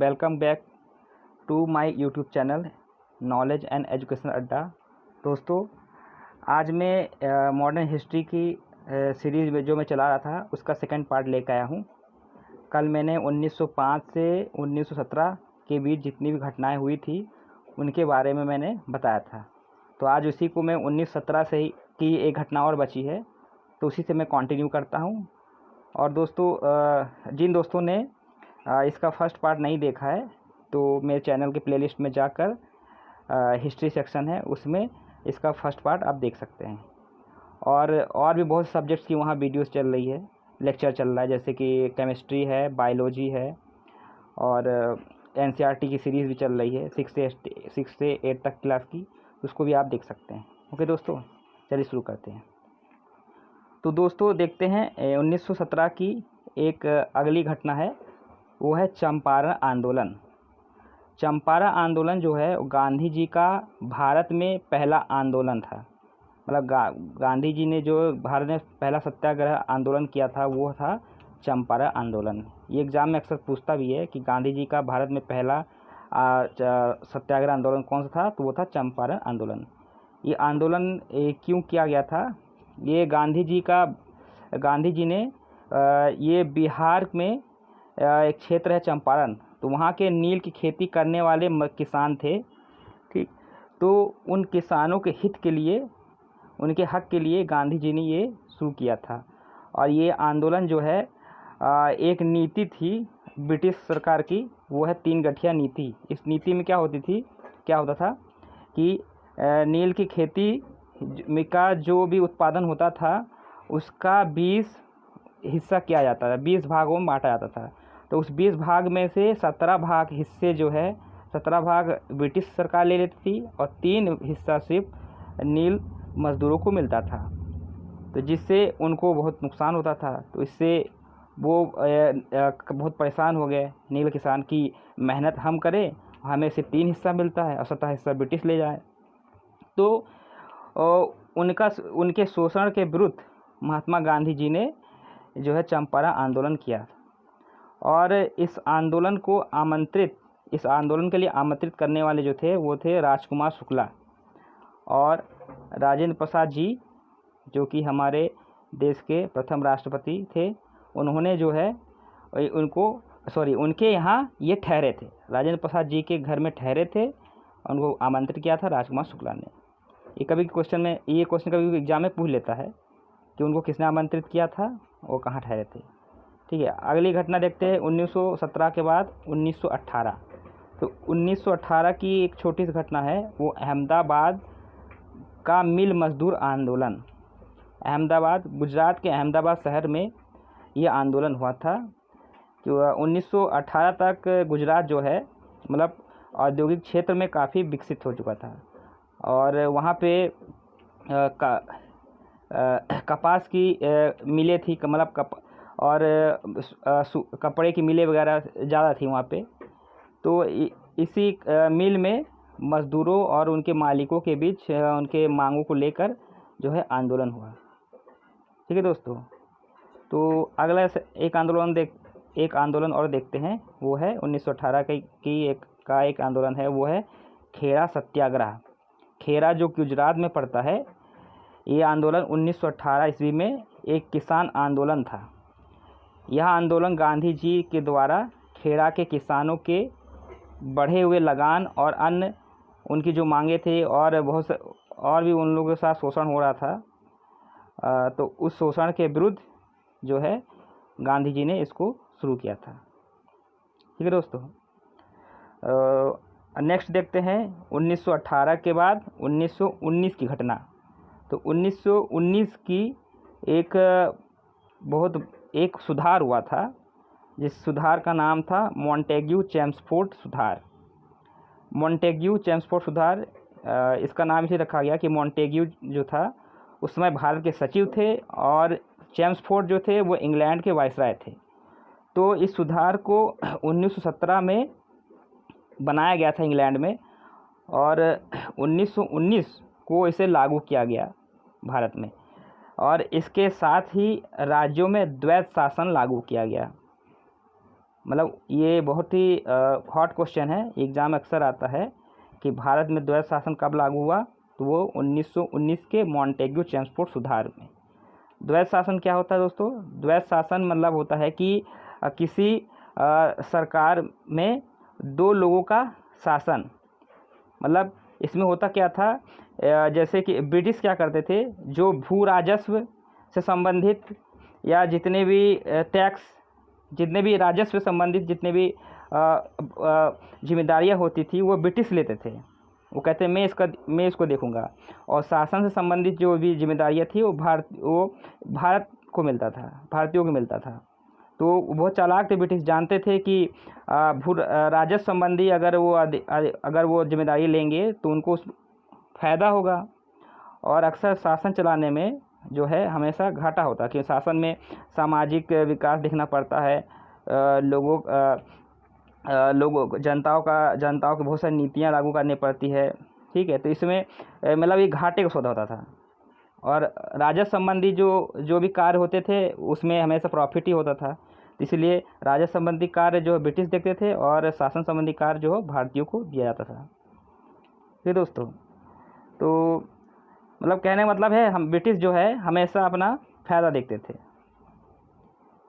Welcome back to my YouTube channel knowledge and education अड्डा। दोस्तों, आज मैं मॉडर्न हिस्ट्री की सीरीज़ में जो मैं चला रहा था उसका सेकंड पार्ट लेकर आया हूँ। कल मैंने 1905 से 1917 के बीच जितनी भी घटनाएं हुई थी उनके बारे में मैंने बताया था। तो आज उसी को मैं 1917 से ही की एक घटना और बची है तो उसी से मैं कंटिन्यू करता हूँ। और दोस्तों, जिन दोस्तों ने इसका फर्स्ट पार्ट नहीं देखा है तो मेरे चैनल के प्लेलिस्ट में जाकर हिस्ट्री सेक्शन है उसमें इसका फर्स्ट पार्ट आप देख सकते हैं। और भी बहुत सब्जेक्ट्स की वहाँ वीडियोस चल रही है, लेक्चर चल रहा है, जैसे कि केमिस्ट्री है, बायोलॉजी है और एनसीईआरटी की सीरीज़ भी चल रही है 6 से 8 तक क्लास की, उसको भी आप देख सकते हैं। ओके दोस्तों, चलिए शुरू करते हैं। तो दोस्तों देखते हैं 1917 की एक अगली घटना है, वो है चंपारण आंदोलन। चंपारण आंदोलन जो है गांधी जी का भारत में पहला आंदोलन था। मतलब गांधी जी ने जो भारत में पहला सत्याग्रह आंदोलन किया था वो था चंपारण आंदोलन। ये एग्ज़ाम में अक्सर पूछता भी है कि गांधी जी का भारत में पहला सत्याग्रह आंदोलन कौन सा था, तो वो था चंपारण आंदोलन। ये आंदोलन क्यों किया गया था? ये गांधी जी ने ये बिहार में एक क्षेत्र है चंपारण, तो वहाँ के नील की खेती करने वाले किसान थे, ठीक। तो उन किसानों के हित के लिए, उनके हक के लिए गांधी जी ने ये शुरू किया था। और ये आंदोलन जो है एक नीति थी ब्रिटिश सरकार की, वो है 3 गठिया नीति। इस नीति में क्या होता था कि नील की खेती का जो भी उत्पादन होता था उसका 20 हिस्सा किया जाता था, 20 भागों में बांटा जाता था। तो उस 20 भाग में से 17 भाग हिस्से जो है 17 भाग ब्रिटिश सरकार ले लेती थी और 3 हिस्सा सिर्फ नील मज़दूरों को मिलता था, तो जिससे उनको बहुत नुकसान होता था। तो इससे वो बहुत परेशान हो गए नील किसान की मेहनत हम करें, हमें सिर्फ 3 हिस्सा मिलता है और 17 हिस्सा ब्रिटिश ले जाए। तो उनके शोषण के विरुद्ध महात्मा गांधी जी ने जो है चंपारण आंदोलन किया। और इस आंदोलन के लिए आमंत्रित करने वाले जो थे वो थे राजकुमार शुक्ला और राजेंद्र प्रसाद जी, जो कि हमारे देश के प्रथम राष्ट्रपति थे। उन्होंने जो है उनके यहाँ ये ठहरे थे, राजेंद्र प्रसाद जी के घर में ठहरे थे, उनको आमंत्रित किया था राजकुमार शुक्ला ने। ये क्वेश्चन कभी एग्जाम में पूछ लेता है कि उनको किसने आमंत्रित किया था, वो कहाँ ठहरे थे, ठीक है। अगली घटना देखते हैं 1917 के बाद 1918। तो 1918 की एक छोटी सी घटना है, वो अहमदाबाद का मिल मजदूर आंदोलन। गुजरात के अहमदाबाद शहर में ये आंदोलन हुआ था। जो 1918 तक गुजरात जो है मतलब औद्योगिक क्षेत्र में काफ़ी विकसित हो चुका था और वहाँ पे कपास की मिलें थी, और कपड़े की मिलें वगैरह ज़्यादा थी वहाँ पे। तो इसी मिल में मज़दूरों और उनके मालिकों के बीच उनके मांगों को लेकर जो है आंदोलन हुआ, ठीक है दोस्तों। तो अगला एक आंदोलन और देखते हैं, वो है 1918 का एक आंदोलन है, वो है खेड़ा सत्याग्रह। खेड़ा जो गुजरात में पड़ता है, ये आंदोलन 1918 ईस्वी में एक किसान आंदोलन था। यह आंदोलन गांधी जी के द्वारा खेड़ा के किसानों के बढ़े हुए लगान और अन्य उनकी जो मांगे थे और और भी उन लोगों के साथ शोषण हो रहा था, तो उस शोषण के विरुद्ध जो है गांधी जी ने इसको शुरू किया था, ठीक है दोस्तों। नेक्स्ट देखते हैं 1918 के बाद 1919 की घटना। तो 1919 की एक सुधार हुआ था, जिस सुधार का नाम था मॉन्टेग्यू-चेम्सफोर्ड सुधार। मॉन्टेग्यू-चेम्सफोर्ड सुधार, इसका नाम इसे रखा गया कि मॉन्टेग्यू जो था उस समय भारत के सचिव थे और चेम्सफोर्ड जो थे वो इंग्लैंड के वाइसराय थे। तो इस सुधार को 1917 में बनाया गया था इंग्लैंड में और 1919 को इसे लागू किया गया भारत में, और इसके साथ ही राज्यों में द्वैत शासन लागू किया गया। मतलब ये बहुत ही हॉट क्वेश्चन है, एग्ज़ाम अक्सर आता है कि भारत में द्वैध शासन कब लागू हुआ, तो वो 1919 के मॉन्टेग्यू चेम्सफोर्ड सुधार में। द्वैध शासन क्या होता है दोस्तों? द्वैध शासन मतलब होता है कि किसी सरकार में दो लोगों का शासन। मतलब इसमें होता क्या था, जैसे कि ब्रिटिश क्या करते थे, जो भू राजस्व से संबंधित या जितने भी टैक्स, जितने भी राजस्व संबंधित जितने भी जिम्मेदारियां होती थी वो ब्रिटिश लेते थे। वो कहते मैं इसको देखूंगा। और शासन से संबंधित जो भी जिम्मेदारियां थी वो भारत को मिलता था, भारतीयों को मिलता था। तो बहुत चालाक थे ब्रिटिश, जानते थे कि भू राजस्व संबंधी अगर वो जिम्मेदारी लेंगे तो उनको उस फ़ायदा होगा। और अक्सर शासन चलाने में जो है हमेशा घाटा होता है, कि शासन में सामाजिक विकास देखना पड़ता है, जनताओं को बहुत सारी नीतियाँ लागू करनी पड़ती है। ठीक है, तो इसमें मतलब ये घाटे का सौदा होता था। और राजस्व संबंधी जो भी कार्य होते थे उसमें हमेशा प्रॉफिट ही होता था। इसलिए राजस्व संबंधी कार्य जो ब्रिटिश देखते थे और शासन संबंधी कार्य जो भारतीयों को दिया जाता था। ठीक है दोस्तों, तो मतलब कहने का मतलब है हम ब्रिटिश जो है हमेशा अपना फ़ायदा देखते थे।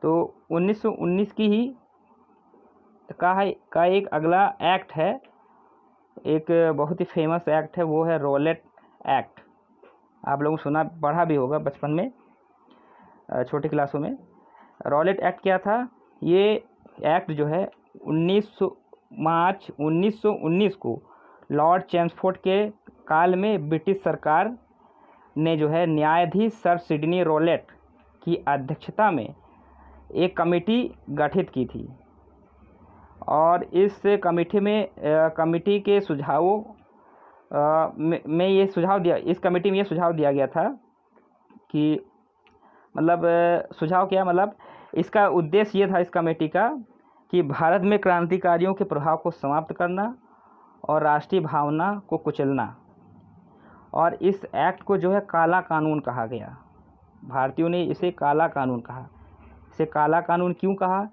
तो 1919 की ही का एक अगला एक्ट है, एक बहुत ही फेमस एक्ट है, वो है रॉलेट एक्ट। आप लोगों ने सुना, पढ़ा भी होगा बचपन में, छोटी क्लासों में। रॉलेट एक्ट क्या था? ये एक्ट जो है 19 मार्च 1919 को लॉर्ड चेम्सफोर्ड के काल में ब्रिटिश सरकार ने जो है न्यायाधीश सर सिडनी रॉलेट की अध्यक्षता में एक कमेटी गठित की थी। और इस कमेटी के सुझावों में ये सुझाव दिया, इस कमेटी में ये सुझाव दिया गया था कि मतलब सुझाव क्या, मतलब इसका उद्देश्य ये था इस कमेटी का कि भारत में क्रांतिकारियों के प्रभाव को समाप्त करना और राष्ट्रीय भावना को कुचलना। और इस एक्ट को जो है काला कानून कहा गया। भारतीयों ने इसे काला कानून कहा। इसे काला कानून क्यों कहा?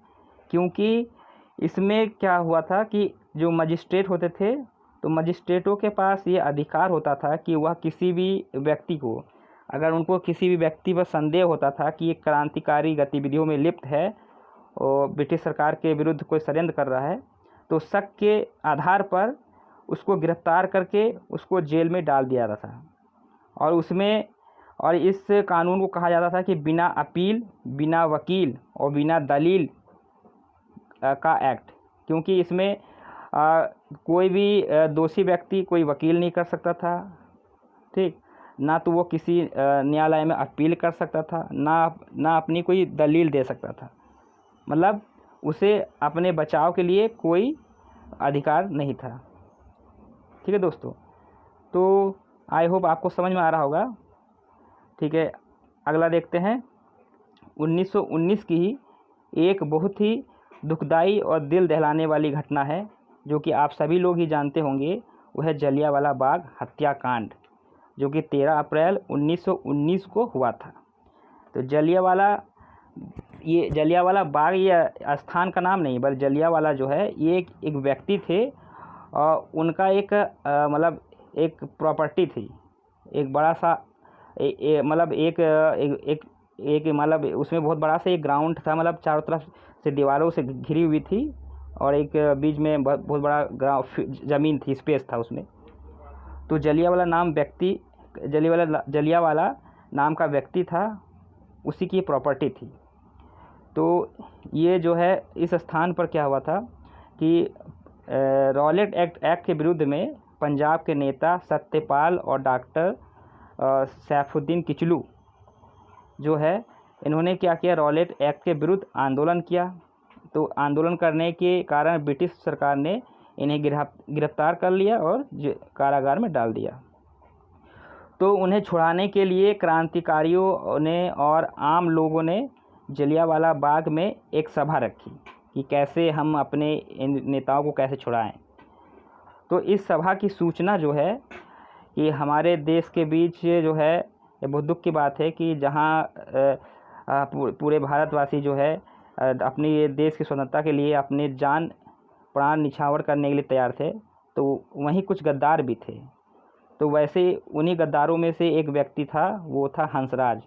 क्योंकि इसमें क्या हुआ था कि जो मजिस्ट्रेट होते थे, तो मजिस्ट्रेटों के पास ये अधिकार होता था कि वह किसी भी व्यक्ति को, अगर उनको किसी भी व्यक्ति पर संदेह होता था कि ये क्रांतिकारी गतिविधियों में लिप्त है और ब्रिटिश सरकार के विरुद्ध कोई षड्यंत्र कर रहा है, तो शक के आधार पर उसको गिरफ्तार करके उसको जेल में डाल दिया जाता था। और इस कानून को कहा जाता था कि बिना अपील, बिना वकील और बिना दलील का एक्ट। क्योंकि इसमें कोई भी दोषी व्यक्ति कोई वकील नहीं कर सकता था, ठीक, ना तो वो किसी न्यायालय में अपील कर सकता था, ना अपनी कोई दलील दे सकता था। मतलब उसे अपने बचाव के लिए कोई अधिकार नहीं था। ठीक है दोस्तों, तो आई होप आपको समझ में आ रहा होगा। ठीक है, अगला देखते हैं। 1919 की ही एक बहुत ही दुखदाई और दिल दहलाने वाली घटना है, जो कि आप सभी लोग ही जानते होंगे। वह है जलियांवाला बाग हत्याकांड, जो कि 13 अप्रैल 1919 को हुआ था। तो जलियांवाला बाग ये स्थान का नाम नहीं, बल्कि जलियांवाला जो है ये एक व्यक्ति थे और उनका एक मतलब एक प्रॉपर्टी थी, एक बड़ा सा मतलब उसमें बहुत बड़ा सा एक ग्राउंड था, मतलब चारों तरफ से दीवारों से घिरी हुई थी और एक बीच में बहुत बड़ा ज़मीन थी, स्पेस था उसमें। तो जलियांवाला नाम का व्यक्ति था, उसी की प्रॉपर्टी थी। तो ये जो है इस स्थान पर क्या हुआ था कि रॉलेट एक्ट के विरुद्ध में पंजाब के नेता सत्यपाल और डॉक्टर सैफुद्दीन किचलू जो है, इन्होंने क्या किया, रॉलेट एक्ट के विरुद्ध आंदोलन किया। तो आंदोलन करने के कारण ब्रिटिश सरकार ने इन्हें गिरफ्तार कर लिया और कारागार में डाल दिया। तो उन्हें छुड़ाने के लिए क्रांतिकारियों ने और आम लोगों ने जलियांवाला बाग में एक सभा रखी कि कैसे हम अपने इन नेताओं को कैसे छुड़ाएं। तो इस सभा की सूचना जो है कि हमारे देश के बीच जो है, ये बहुत दुख की बात है कि जहां पूरे भारतवासी जो है अपनी ये देश की स्वतंत्रता के लिए अपने जान प्राण निछावर करने के लिए तैयार थे। तो वहीं कुछ गद्दार भी थे। तो वैसे उन्हीं गद्दारों में से एक व्यक्ति था, वो था हंसराज।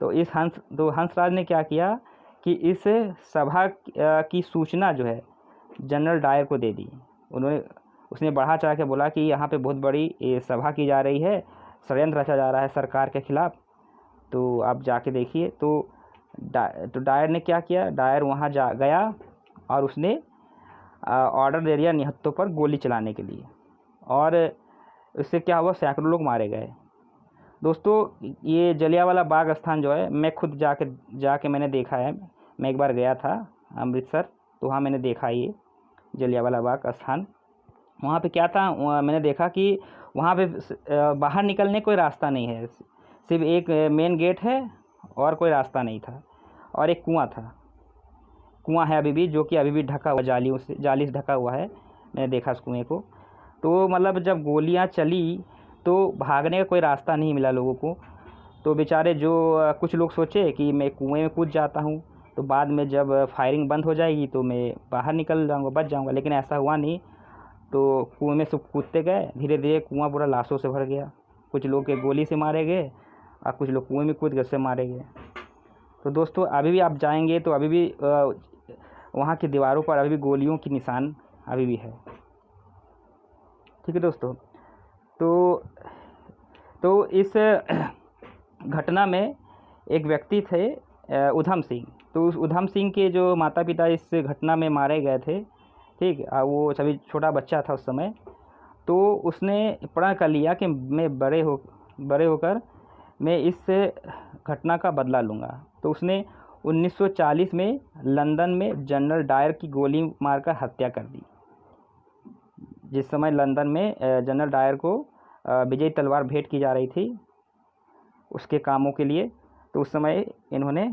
तो हंसराज ने क्या किया कि इस सभा की सूचना जो है जनरल डायर को दे दी। उसने बढ़ा चढ़ा के बोला कि यहाँ पे बहुत बड़ी ये सभा की जा रही है, षड्यंत्र रचा जा रहा है सरकार के खिलाफ़, तो आप जाके देखिए। तो डायर ने क्या किया, डायर वहाँ गया और उसने ऑर्डर दे दिया निहत्तों पर गोली चलाने के लिए, और इससे क्या हुआ, सैकड़ों लोग मारे गए। दोस्तों ये जलियांवाला बाग स्थान जो है, मैं खुद जाके मैंने देखा है। मैं एक बार गया था अमृतसर, तो वहाँ मैंने देखा ये जलियांवाला बाग स्थान। वहाँ पे क्या था, मैंने देखा कि वहाँ पे बाहर निकलने कोई रास्ता नहीं है, सिर्फ एक मेन गेट है और कोई रास्ता नहीं था, और एक कुआं है अभी भी, जो कि अभी भी ढका हुआ जाली से ढका हुआ है। मैंने देखा उस कुएँ को। तो मतलब जब गोलियां चली तो भागने का कोई रास्ता नहीं मिला लोगों को। तो बेचारे जो कुछ लोग सोचे कि मैं कुएं में कूद जाता हूं, तो बाद में जब फायरिंग बंद हो जाएगी तो मैं बाहर निकल जाऊंगा, बच जाऊंगा, लेकिन ऐसा हुआ नहीं। तो कुएं में सब कूदते गए, धीरे धीरे कुआं पूरा लाशों से भर गया। कुछ लोग के गोली से मारे गए और कुछ लोग कुएं में कूद कर से मारे गए। तो दोस्तों अभी भी आप जाएंगे तो अभी भी वहाँ की दीवारों पर अभी भी गोलियों की निशान अभी भी है। ठीक है दोस्तों। तो इस घटना में एक व्यक्ति थे उधम सिंह। तो उस उधम सिंह के जो माता पिता इस घटना में मारे गए थे, ठीक, वो सभी छोटा बच्चा था उस समय। तो उसने प्रण कर लिया कि मैं बड़े होकर मैं इस घटना का बदला लूँगा। तो उसने 1940 में लंदन में जनरल डायर की गोली मारकर हत्या कर दी। जिस समय लंदन में जनरल डायर को विजयी तलवार भेंट की जा रही थी उसके कामों के लिए, तो उस समय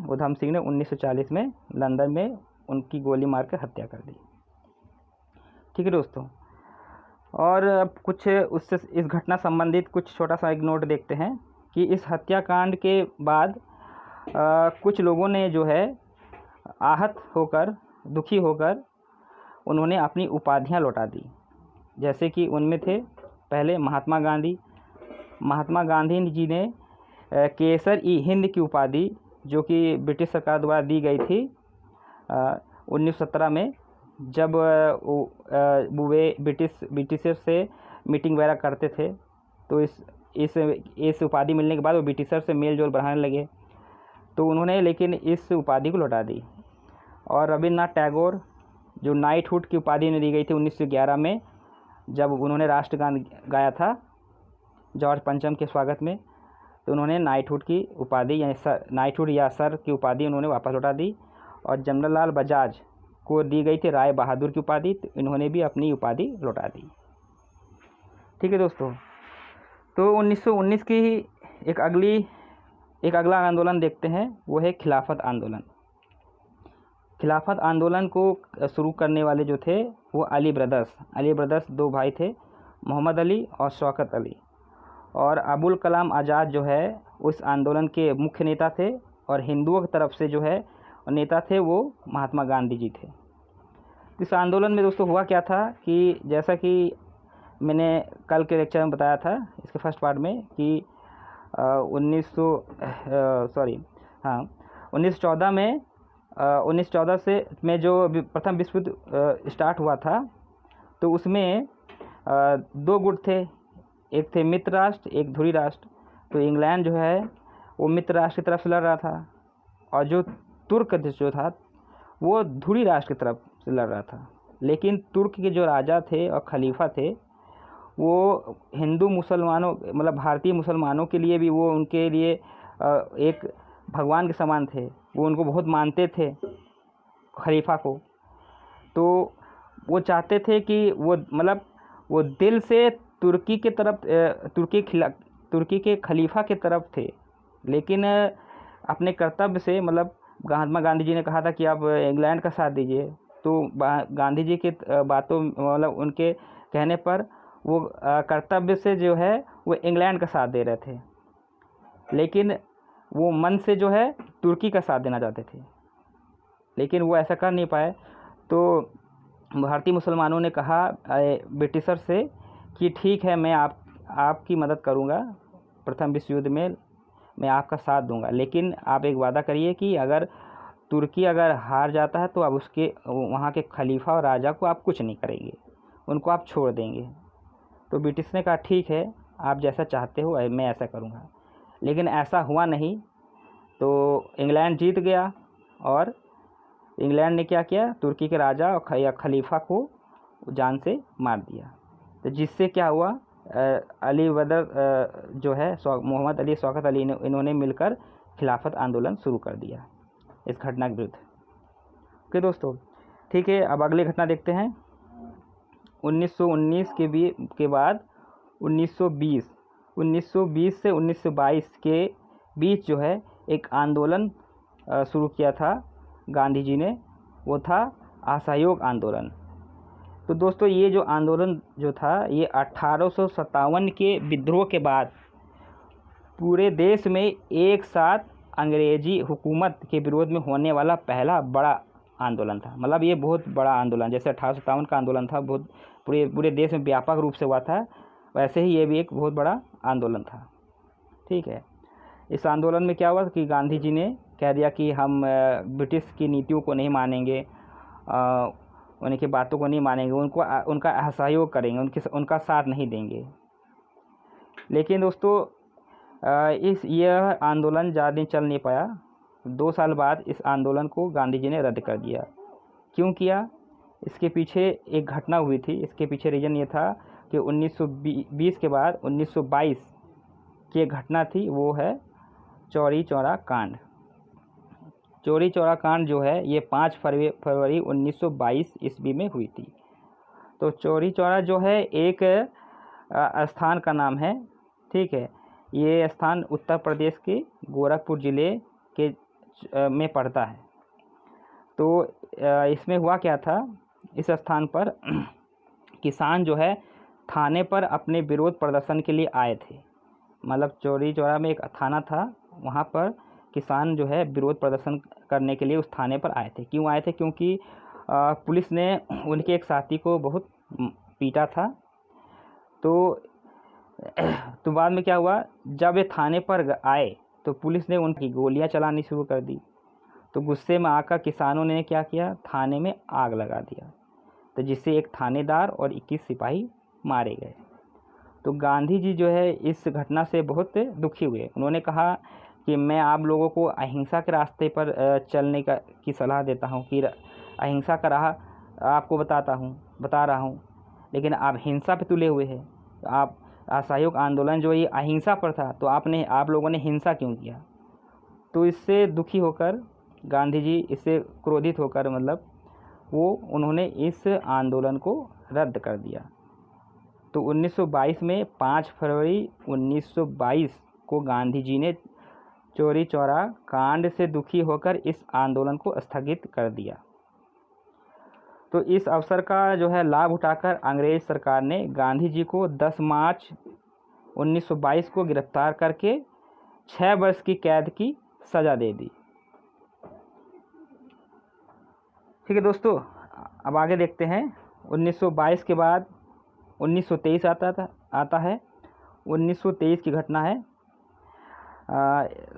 उधम सिंह ने 1940 में लंदन में उनकी गोली मारकर हत्या कर दी। ठीक है दोस्तों। और अब कुछ उससे इस घटना संबंधित कुछ छोटा सा एक नोट देखते हैं कि इस हत्याकांड के बाद कुछ लोगों ने जो है आहत होकर, दुखी होकर, उन्होंने अपनी उपाधियां लौटा दी। जैसे कि उनमें थे पहले महात्मा गांधी जी ने केसर ई हिंद की उपाधि, जो कि ब्रिटिश सरकार द्वारा दी गई थी 1917 में, जब वे ब्रिटिशर से मीटिंग वगैरह करते थे। तो इस उपाधि मिलने के बाद वो ब्रिटिशर से मेल जोल बढ़ाने लगे, तो उन्होंने लेकिन इस उपाधि को लौटा दी। और रविन्द्रनाथ टैगोर, जो नाइटहुड की उपाधि उन्हें दी गई थी 1911 में, जब उन्होंने राष्ट्रगान गाया था जॉर्ज पंचम के स्वागत में, तो उन्होंने नाइटहुड की उपाधि यानी नाइटहुड या सर की उपाधि उन्होंने वापस लौटा दी। और जमनालाल बजाज को दी गई थी राय बहादुर की उपाधि, तो इन्होंने भी अपनी उपाधि लौटा दी। ठीक है दोस्तों। तो 1919 की एक अगला आंदोलन देखते हैं, वो है खिलाफत आंदोलन। खिलाफत आंदोलन को शुरू करने वाले जो थे वो अली ब्रदर्स दो भाई थे, मोहम्मद अली और शौकत अली। और अबुल कलाम आज़ाद जो है उस आंदोलन के मुख्य नेता थे, और हिंदुओं की तरफ से जो है नेता थे वो महात्मा गांधी जी थे। इस आंदोलन में दोस्तों हुआ क्या था कि जैसा कि मैंने कल के लेक्चर में बताया था इसके फर्स्ट पार्ट में कि 1914 में जो प्रथम विश्व युद्ध स्टार्ट हुआ था, तो उसमें दो गुट थे, एक थे मित्र राष्ट्र, एक धुरी राष्ट्र। तो इंग्लैंड जो है वो मित्र राष्ट्र की तरफ से लड़ रहा था, और जो तुर्क जो था वो धुरी राष्ट्र की तरफ से लड़ रहा था। लेकिन तुर्क के जो राजा थे और खलीफा थे वो हिंदू मुसलमानों मतलब भारतीय मुसलमानों के लिए भी वो उनके लिए एक भगवान के समान थे, वो उनको बहुत मानते थे खलीफा को। तो वो चाहते थे कि वो दिल से तुर्की के तरफ तुर्की के खलीफा के तरफ थे, लेकिन अपने कर्तव्य से महात्मा गांधी जी ने कहा था कि आप इंग्लैंड का साथ दीजिए। तो गांधी जी के बातों उनके कहने पर वो कर्तव्य से जो है वो इंग्लैंड का साथ दे रहे थे, लेकिन वो मन से जो है तुर्की का साथ देना चाहते थे। लेकिन वो ऐसा कर नहीं पाए। तो भारतीय मुसलमानों ने कहा ब्रिटिशर से कि ठीक है, मैं आपकी मदद करूँगा, प्रथम विश्व युद्ध में मैं आपका साथ दूंगा, लेकिन आप एक वादा करिए कि अगर तुर्की अगर हार जाता है तो आप उसके वहाँ के खलीफा और राजा को आप कुछ नहीं करेंगे, उनको आप छोड़ देंगे। तो ब्रिटिश ने कहा ठीक है, आप जैसा चाहते हो मैं ऐसा करूँगा। लेकिन ऐसा हुआ नहीं। तो इंग्लैंड जीत गया और इंग्लैंड ने क्या किया, तुर्की के राजा और या खलीफा को जान से मार दिया। तो जिससे क्या हुआ, अली बदर जो है मोहम्मद अली शौकत अली ने इन्होंने मिलकर खिलाफत आंदोलन शुरू कर दिया इस घटना के विरुद्ध। ओके दोस्तों, ठीक है, अब अगली घटना देखते हैं। 1919 के बाद 1920 से 1922 के बीच जो है एक आंदोलन शुरू किया था गांधी जी ने, वो था असहयोग आंदोलन। तो दोस्तों ये जो आंदोलन जो था ये 1857 के विद्रोह के बाद पूरे देश में एक साथ अंग्रेजी हुकूमत के विरोध में होने वाला पहला बड़ा आंदोलन था। मतलब ये बहुत बड़ा आंदोलन, जैसे 1857 का आंदोलन था, बहुत पूरे देश में व्यापक रूप से हुआ था, वैसे ही ये भी एक बहुत बड़ा आंदोलन था। ठीक है, इस आंदोलन में क्या हुआ कि गांधी जी ने कह दिया कि हम ब्रिटिश की नीतियों को नहीं मानेंगे, उनकी बातों को नहीं मानेंगे, उनका असहयोग करेंगे, उनका साथ नहीं देंगे। लेकिन दोस्तों यह आंदोलन ज़्यादा दिन चल नहीं पाया। 2 साल बाद इस आंदोलन को गांधी जी ने रद्द कर दिया। क्यों किया, इसके पीछे एक घटना हुई थी। इसके पीछे रीज़न ये था कि 1920 के बाद 1922 की एक घटना थी, वो है चौरी चौरा कांड। चौरी चौरा कांड जो है ये 5 फरवरी 1922 ईस्वी में हुई थी। तो चौरी चौरा जो है एक स्थान का नाम है। ठीक है, ये स्थान उत्तर प्रदेश के गोरखपुर ज़िले के में पड़ता है। तो इसमें हुआ क्या था, इस स्थान पर किसान जो है थाने पर अपने विरोध प्रदर्शन के लिए आए थे। मतलब चौरी चौरा में एक थाना था, वहाँ पर किसान जो है विरोध प्रदर्शन करने के लिए उस थाने पर आए थे। क्यों आए थे, क्योंकि पुलिस ने उनके एक साथी को बहुत पीटा था। तो बाद में क्या हुआ, जब ये थाने पर आए तो पुलिस ने उनकी गोलियां चलानी शुरू कर दी। तो गुस्से में आकर किसानों ने क्या किया, थाने में आग लगा दिया, तो जिससे एक थानेदार और 21 सिपाही मारे गए। तो गांधी जी जो है इस घटना से बहुत दुखी हुए। उन्होंने कहा कि मैं आप लोगों को अहिंसा के रास्ते पर चलने की सलाह देता हूँ, कि अहिंसा का राह आपको बता रहा हूँ, लेकिन आप हिंसा पे तुले हुए हैं। आप असहयोग आंदोलन जो ये अहिंसा पर था, तो आप लोगों ने हिंसा क्यों किया। तो इससे दुखी होकर गांधी जी, इससे क्रोधित होकर मतलब उन्होंने इस आंदोलन को रद्द कर दिया। तो 1922 में 5 फरवरी 1922 को गांधी जी ने चौरी चौरा कांड से दुखी होकर इस आंदोलन को स्थगित कर दिया। तो इस अवसर का जो है लाभ उठाकर अंग्रेज सरकार ने गांधी जी को 10 मार्च 1922 को गिरफ्तार करके 6 वर्ष की कैद की सज़ा दे दी। ठीक है दोस्तों, अब आगे देखते हैं। 1922 के बाद 1923 आता है। 1923 की घटना है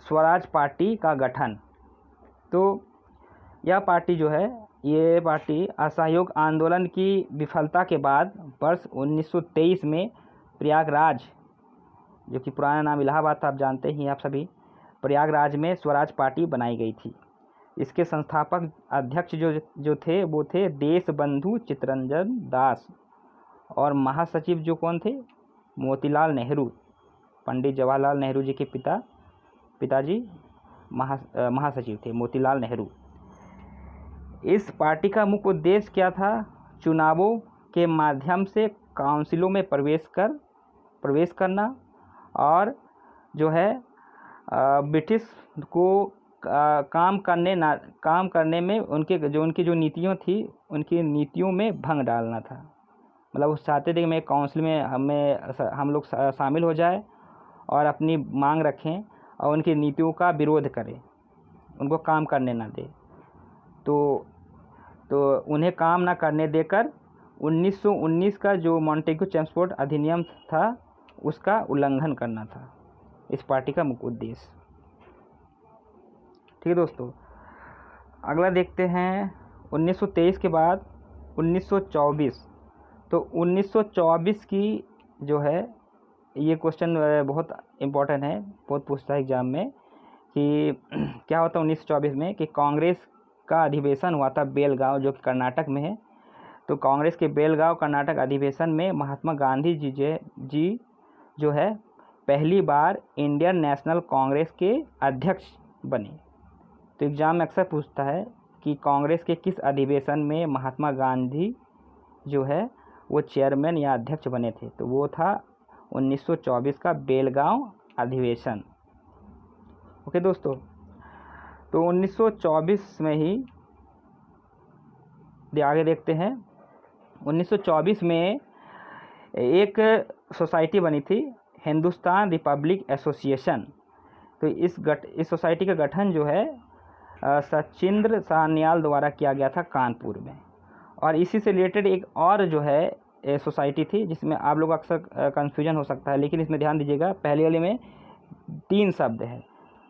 स्वराज पार्टी का गठन। तो यह पार्टी जो है, ये पार्टी असहयोग आंदोलन की विफलता के बाद वर्ष 1923 में प्रयागराज, जो कि पुराना नाम इलाहाबाद था, आप जानते ही आप सभी, प्रयागराज में स्वराज पार्टी बनाई गई थी। इसके संस्थापक अध्यक्ष जो थे वो थे देशबंधु चित्तरंजन दास, और महासचिव जो कौन थे, मोतीलाल नेहरू, पंडित जवाहरलाल नेहरू जी के पिताजी महासचिव थे मोतीलाल नेहरू। इस पार्टी का मुख्य उद्देश्य क्या था, चुनावों के माध्यम से काउंसिलों में प्रवेश करना, और जो है ब्रिटिश को काम करने में उनकी जो नीतियाँ थी, उनकी नीतियों में भंग डालना था। मतलब वो चाहते थे कि मैं काउंसिल में हम लोग शामिल हो जाए और अपनी मांग रखें और उनकी नीतियों का विरोध करें, उनको काम करने ना दे। तो उन्हें काम न करने देकर 1919 का जो मॉन्टेग्यू चेम्सफोर्ड अधिनियम था उसका उल्लंघन करना था इस पार्टी का मुख्य उद्देश्य। ठीक है दोस्तों, अगला देखते हैं 1923 के बाद 1924। तो 1924 की जो है ये क्वेश्चन बहुत इम्पोर्टेंट है, बहुत पूछता है एग्जाम में कि क्या होता है 1924 में कि कांग्रेस का अधिवेशन हुआ था बेलगांव, जो कि कर्नाटक में है। तो कांग्रेस के बेलगांव कर्नाटक अधिवेशन में महात्मा गांधी जी जो है पहली बार इंडियन नेशनल कांग्रेस के अध्यक्ष बने। तो एग्ज़ाम में अक्सर पूछता है कि कांग्रेस के किस अधिवेशन में महात्मा गांधी जो है वो चेयरमैन या अध्यक्ष बने थे। तो वो था 1924 का बेलगांव अधिवेशन। ओके दोस्तों, तो 1924 में ही आगे देखते हैं। 1924 में एक सोसाइटी बनी थी, हिंदुस्तान रिपब्लिक एसोसिएशन। तो इस सोसाइटी का गठन जो है सचिंद्र सान्याल द्वारा किया गया था कानपुर में। और इसी से रिलेटेड एक और जो है सोसाइटी थी जिसमें आप लोग अक्सर कन्फ्यूजन हो सकता है, लेकिन इसमें ध्यान दीजिएगा पहले वाले में 3 शब्द है,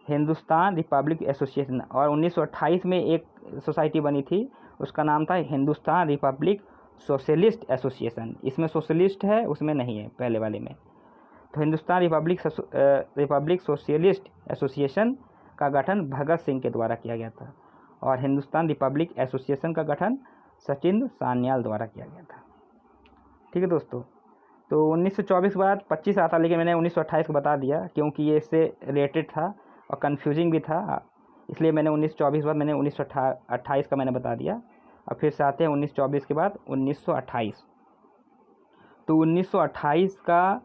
हिंदुस्तान रिपब्लिक एसोसिएशन। और 1928 में एक सोसाइटी बनी थी, उसका नाम था हिंदुस्तान रिपब्लिक सोशलिस्ट एसोसिएशन। इसमें सोशलिस्ट है, उसमें नहीं है पहले वाले में। तो हिंदुस्तान रिपब्लिक सोशलिस्ट एसोसिएशन का गठन भगत सिंह के द्वारा किया गया था और हिंदुस्तान रिपब्लिक एसोसिएशन का गठन सचिंद्र सान्याल द्वारा किया गया था। ठीक है दोस्तों, तो 1924 के बाद 25 आता, लेकिन मैंने 1928 को बता दिया क्योंकि ये इससे रिलेटेड था और कन्फ्यूजिंग भी था, इसलिए मैंने 1924 के बाद मैंने 1928 का मैंने बता दिया। और फिर से आते हैं 1924 के बाद 1928। तो 1928 का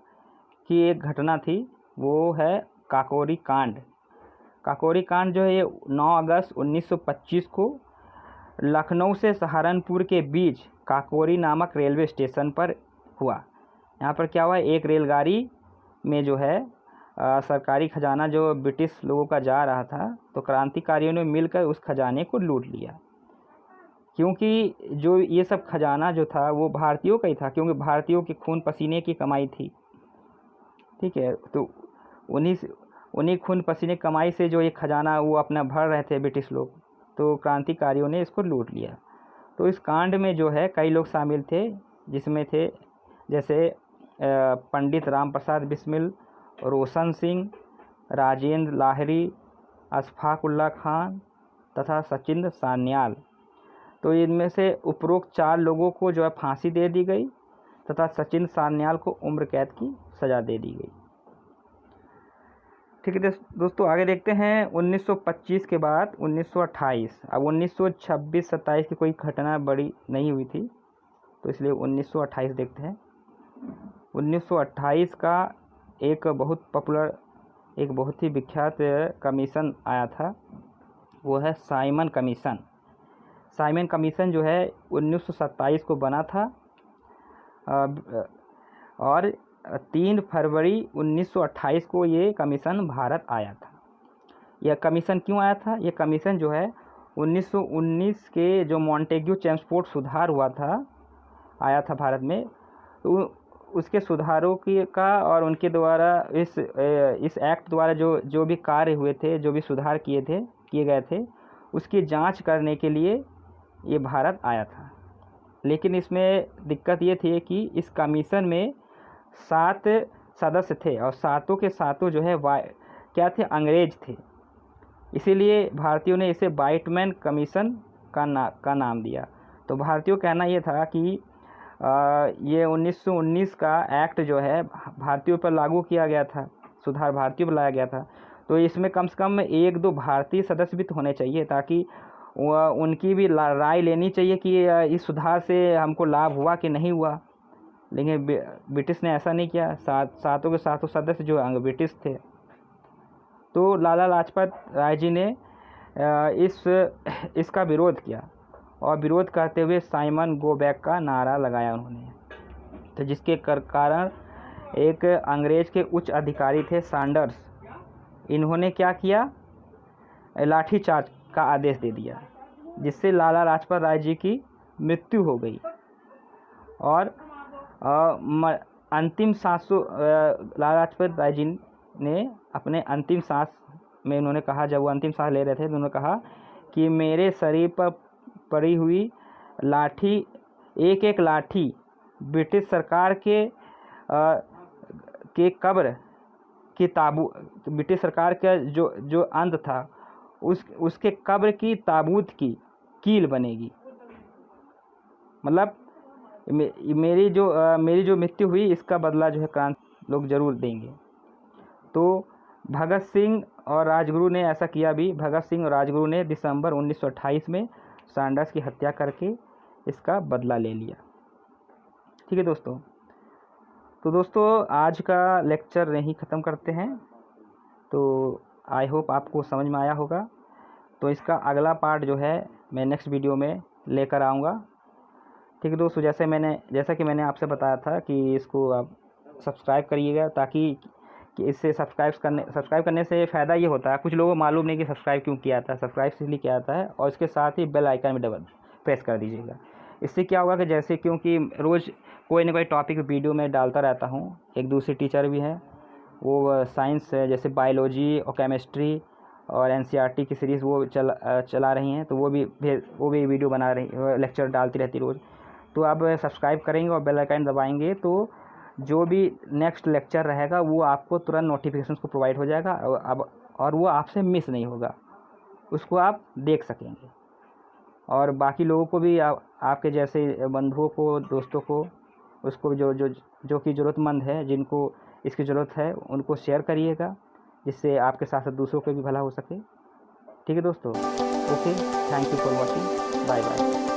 की एक घटना थी, वो है काकोरी कांड। काकोरी कांड जो है ये 9 अगस्त 1925 को लखनऊ से सहारनपुर के बीच काकोरी नामक रेलवे स्टेशन पर हुआ। यहाँ पर क्या हुआ, एक रेलगाड़ी में जो है सरकारी खजाना जो ब्रिटिश लोगों का जा रहा था, तो क्रांतिकारियों ने मिलकर उस खजाने को लूट लिया। क्योंकि जो ये सब खजाना जो था वो भारतीयों का ही था, क्योंकि भारतीयों के खून पसीने की कमाई थी। ठीक है, तो उन्हीं खून पसीने कमाई से जो ये खजाना वो अपना भर रहे थे ब्रिटिश लोग, तो क्रांतिकारियों ने इसको लूट लिया। तो इस कांड में जो है कई लोग शामिल थे, जिसमें थे जैसे पंडित राम प्रसाद बिस्मिल, रोशन सिंह, राजेंद्र लाहिरी, अशफाक उल्ला खान तथा सचिंद्र सान्याल। तो इनमें से उपरोक्त 4 लोगों को जो है फांसी दे दी गई तथा सचिंद्र सान्याल को उम्र कैद की सज़ा दे दी गई। ठीक है दोस्तों, आगे देखते हैं 1925 के बाद 1928। अब 1926-27 की कोई घटना बड़ी नहीं हुई थी, तो इसलिए 1928 देखते हैं। 1928 का एक बहुत पॉपुलर, एक बहुत ही विख्यात कमीशन आया था, वो है साइमन कमीशन। साइमन कमीशन जो है 1927 को बना था और 3 फरवरी 1928 को ये कमीशन भारत आया था। यह कमीशन क्यों आया था? यह कमीशन जो है 1919 के जो मॉन्टेग्यू चेम्सफोर्ड सुधार हुआ था, आया था भारत में, तो उसके सुधारों की का और उनके द्वारा इस एक्ट द्वारा जो भी कार्य हुए थे, जो भी सुधार किए गए थे, उसकी जांच करने के लिए ये भारत आया था। लेकिन इसमें दिक्कत ये थी कि इस कमीशन में 7 सदस्य थे और सातों के सातों जो है क्या थे, अंग्रेज थे। इसीलिए भारतीयों ने इसे वाइटमैन कमीशन का नाम दिया। तो भारतीयों का कहना ये था कि ये 1919 का एक्ट जो है भारतीयों पर लागू किया गया था, सुधार भारतीयों पर लाया गया था, तो इसमें कम से कम 1-2 भारतीय सदस्य भी तो होने चाहिए, ताकि उनकी भी राय लेनी चाहिए कि इस सुधार से हमको लाभ हुआ कि नहीं हुआ। लेकिन ब्रिटिश ने ऐसा नहीं किया, सातों के सातों सदस्य जो ब्रिटिश थे। तो लाला लाजपत राय जी ने इसका विरोध किया और विरोध करते हुए साइमन गो बैक का नारा लगाया उन्होंने। तो जिसके कारण एक अंग्रेज के उच्च अधिकारी थे सैंडर्स, इन्होंने क्या किया, लाठीचार्ज का आदेश दे दिया, जिससे लाला लाजपत राय जी की मृत्यु हो गई। और अंतिम सांसों लाला लाजपत राय जी ने अपने अंतिम सांस में उन्होंने कहा, जब वो अंतिम सांस ले रहे थे तो उन्होंने कहा कि मेरे शरीर पर पड़ी हुई लाठी, एक एक लाठी ब्रिटिश सरकार के कब्र की ब्रिटिश सरकार का जो अंत था उसके कब्र की ताबूत की कील बनेगी। मतलब मेरी जो मृत्यु हुई इसका बदला जो है क्रांति लोग ज़रूर देंगे। तो भगत सिंह और राजगुरु ने ऐसा किया भी। भगत सिंह और राजगुरु ने दिसंबर 1928 में सैंडर्स की हत्या करके इसका बदला ले लिया। ठीक है दोस्तों, तो दोस्तों आज का लेक्चर यहीं ख़त्म करते हैं। तो आई होप आपको समझ में आया होगा। तो इसका अगला पार्ट जो है मैं नेक्स्ट वीडियो में लेकर आऊँगा। ठीक है दोस्तों, जैसा कि मैंने आपसे बताया था कि इसको आप सब्सक्राइब करिएगा, ताकि कि इससे सब्सक्राइब करने से फ़ायदा ये होता है, कुछ लोगों को मालूम नहीं कि सब्सक्राइब क्यों किया था। सब्सक्राइब इसलिए किया जाता है, और इसके साथ ही बेल आइकन में डबल प्रेस कर दीजिएगा। इससे क्या होगा कि जैसे, क्योंकि रोज़ कोई ना कोई टॉपिक वीडियो में डालता रहता हूँ। एक दूसरी टीचर भी हैं, वो साइंस जैसे बायोलॉजी और केमिस्ट्री और एनसीईआरटी की सीरीज़ वो चला रही हैं, तो वो भी वीडियो बना रही, लेक्चर डालती रहती रोज़। तो आप सब्सक्राइब करेंगे और बेल आइकन दबाएंगे तो जो भी नेक्स्ट लेक्चर रहेगा वो आपको तुरंत नोटिफिकेशन को प्रोवाइड हो जाएगा, और वो आपसे मिस नहीं होगा, उसको आप देख सकेंगे। और बाकी लोगों को भी, आपके जैसे बंधुओं को, दोस्तों को, उसको जो कि ज़रूरतमंद है, जिनको इसकी ज़रूरत है, उनको शेयर करिएगा, जिससे आपके साथ साथ दूसरों को भी भला हो सके। ठीक है दोस्तों, okay, thank you for watching, bye bye.